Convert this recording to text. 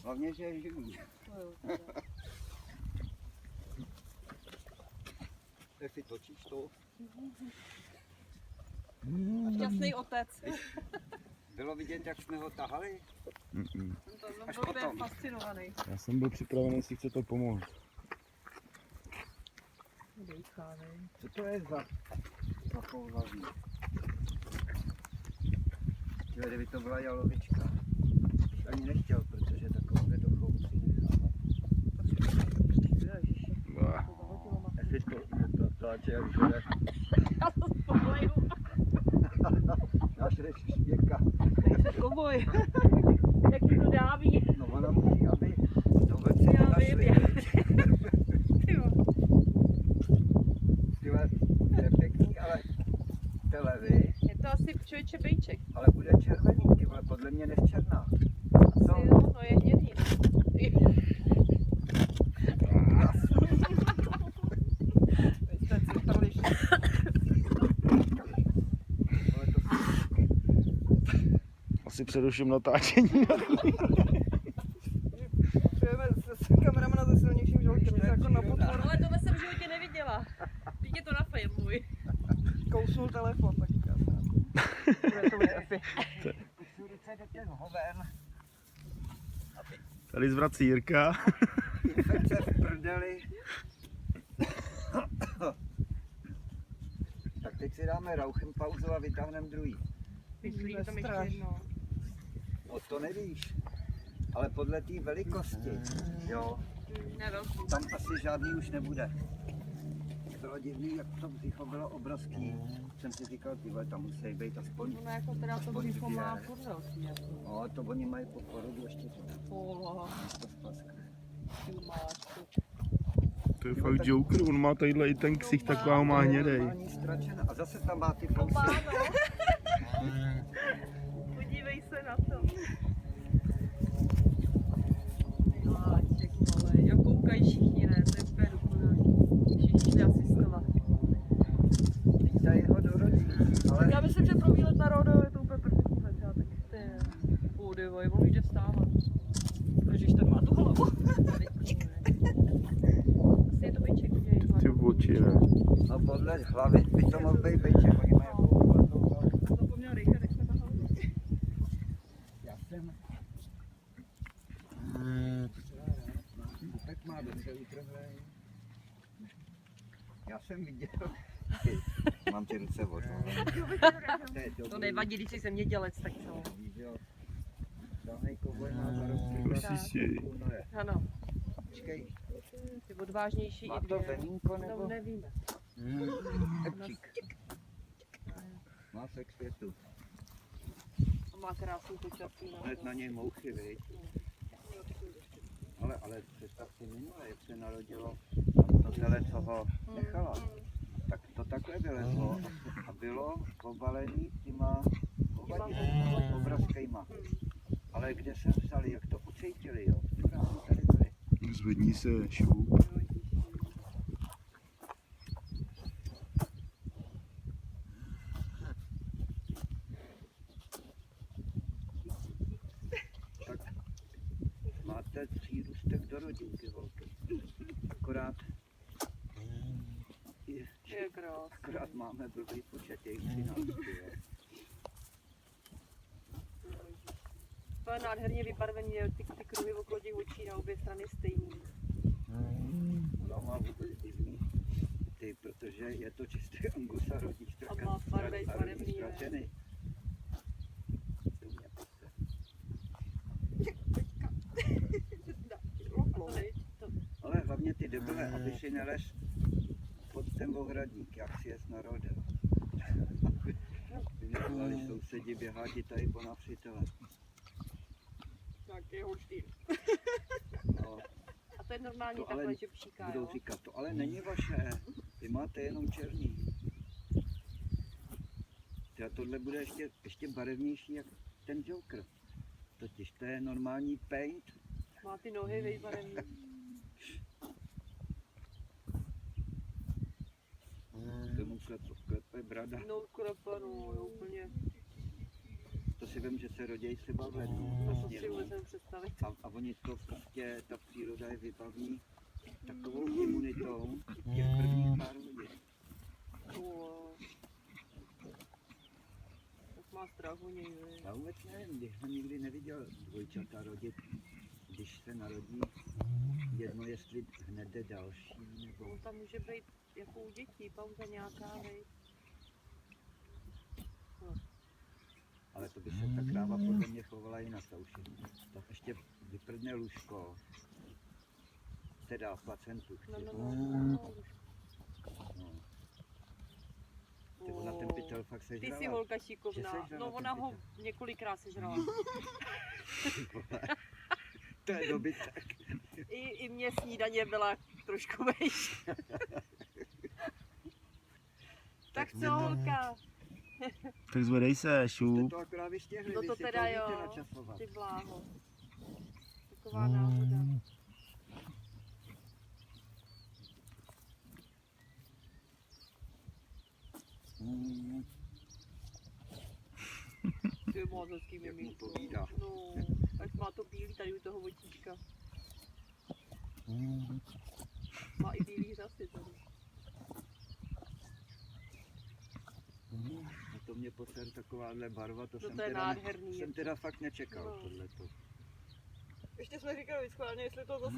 Hlavně, že je živý. Jak si točíš to? Šťastný otec. Bylo vidět, jak jsme ho tahali? Až byl potom fascinovaný. Já jsem byl připravený, jestli chce to pomoct. Co to je za pouhlavní? Kdyby to byla jalovička. Ani nechtěl, protože takovou dochou si nechávat. Jestli to tlače, jak žere. Já to spojuju. Náš špěka. Koboj. Jaký to dáví. No ona musí, aby to veci Já našli. vím. Tyjo. Tyhle, je pěkný, ale televy, Je to asi člověče bejček. ale bude červený, tyhle, podle mě nevčerná. Asi jo, no je hnědý. Vy jste citrliš. Asi přeruším natáčení. Přijeme se kameramana se silnějším žalkem, že jako na podporu Ale tohle jsem v životě neviděla. Teď je to na filmuj. kousnul telefon, tak já bude to trefy. Ruce do těch hoven, Tady zvrací Jirka. infekce v prdeli. Tak teď si dáme rauchem pauzu a vytáhneme druhý. Myslí tam ještě Nestraš. jedno. O to nevíš. Ale podle té velikosti, jo, Ne velký. tam asi žádný už nebude. Bylo divný, jak to břicho bylo obrovský. Jsem si říkal, tyhle, tam musí být aspoň. Ono jako teda to Aspoň břicho má dvě. furt velký. Jako. No, to oni mají po porodu ještě to. Polo. To splaskne. Ty máčku. To je fakt Joker, on má tadyhle i ten ksich, taková má hnědej. Normální stračena. A zase tam má ty To fousy. má, no. Podívej se na to. Miláček malej. Jo, koukají všichni, ne? To je úplně dokonalý. Všichni šli asistovat. Teď tady ho dorodí. Ale Já myslím, že pro výlet na Rodo je to úplně perfektní začátek. Ty je. Podívej, on už jde vstávat. Ježiš, ten má tu hlavu. Asi je to bejček, že je Ty oči, ne? no, podle hlavy by to mohl být bejček. Oni mají jako kulatou hlavu. Zapomněl rychle, tak jsme tahali. Já jsem... Tak má docela utrhlej. Já jsem viděl... Mám ty ruce odholené. To nevadí, když jsi zemědělec, tak co? Dávnej kovboj má zarostlý. Prosím si. No je. Ano, Počkej, ty odvážnější má i to dvě. venínko To nebo... nevíme. Epčík. Má se k světu. A má krásný počasí. No. Hned na něj mouchy, viď? Ale představ si minule, jak se narodilo to tele, co ho nechala. Tak to takhle vylezlo a bylo obalený těma obrovskýma. Ale kde se vzali, jak to ucítili, jo? Tady byli. Zvedni se, šup. Tak máte přírůstek do rodinky velký. Akorát Je krásný. akorát máme blbý počet jejich 13, jo. To je nádherně vybarvený, je ty kruhy okolo těch očí na obě strany stejný. No, má vůbec divný. Ty, protože je to čistý Angus a rodí A má barvej barevný, ne? stračený. To mě prostě. Ale hlavně ty debile, aby si nelez pod ten ohradník, jak si jes narodil. Aby nevolali sousedi, běhá ti tady po napřítele. Tak je Holštýn. No, A to je normální To ale takhle, že pšíká, budou jo? říkat, to ale není vaše, vy máte jenom černý. A tohle bude ještě barevnější jak ten Joker. Totiž to je normální paint. Má ty nohy vybarevný. Tomu klepe brada. No krepenou, jo, úplně. to si vím, že se rodějí třeba v letu. No ve to si sněhu. vůbec nemůžu představit. A oni to prostě, ta příroda je vybaví takovou imunitou těch prvních pár hodin. Wow. Tak má strach o něj, viď? Já vůbec nevím, když jsem nikdy neviděl dvojčata rodit, když se narodí jedno, jestli hned jde další, nebo... On tam může být jako u dětí, pauza nějaká, viď? Ale to by se ta kráva podle mě chovala jinak, to už je. To ještě vyprdne lůžko, teda placentu. No, chci no, říct. no. No. Ty ona ten pytel fakt Ty sežrala. jsi holka Že šikovná. sežrala No ten ona ho pytel. několikrát sežrala. To je dobytek. I mě snídaně byla trošku vejš. Tak co holka? Tak zvedej se, Jste šup. to akorát vyštěhli, No vy to si teda to umíte jo. načasovat. Ty bláho. Taková náhoda. Ty je moc hezký Jak mu miminko. povídá. No, až má to bílý tady u toho votíčka. Má i bílý řasy tady. No to mě poser takováhle barva, to, No jsem, to je teda nádherný. jsem teda fakt nečekal No. tohleto. Ještě jsme říkali schválně, jestli to zase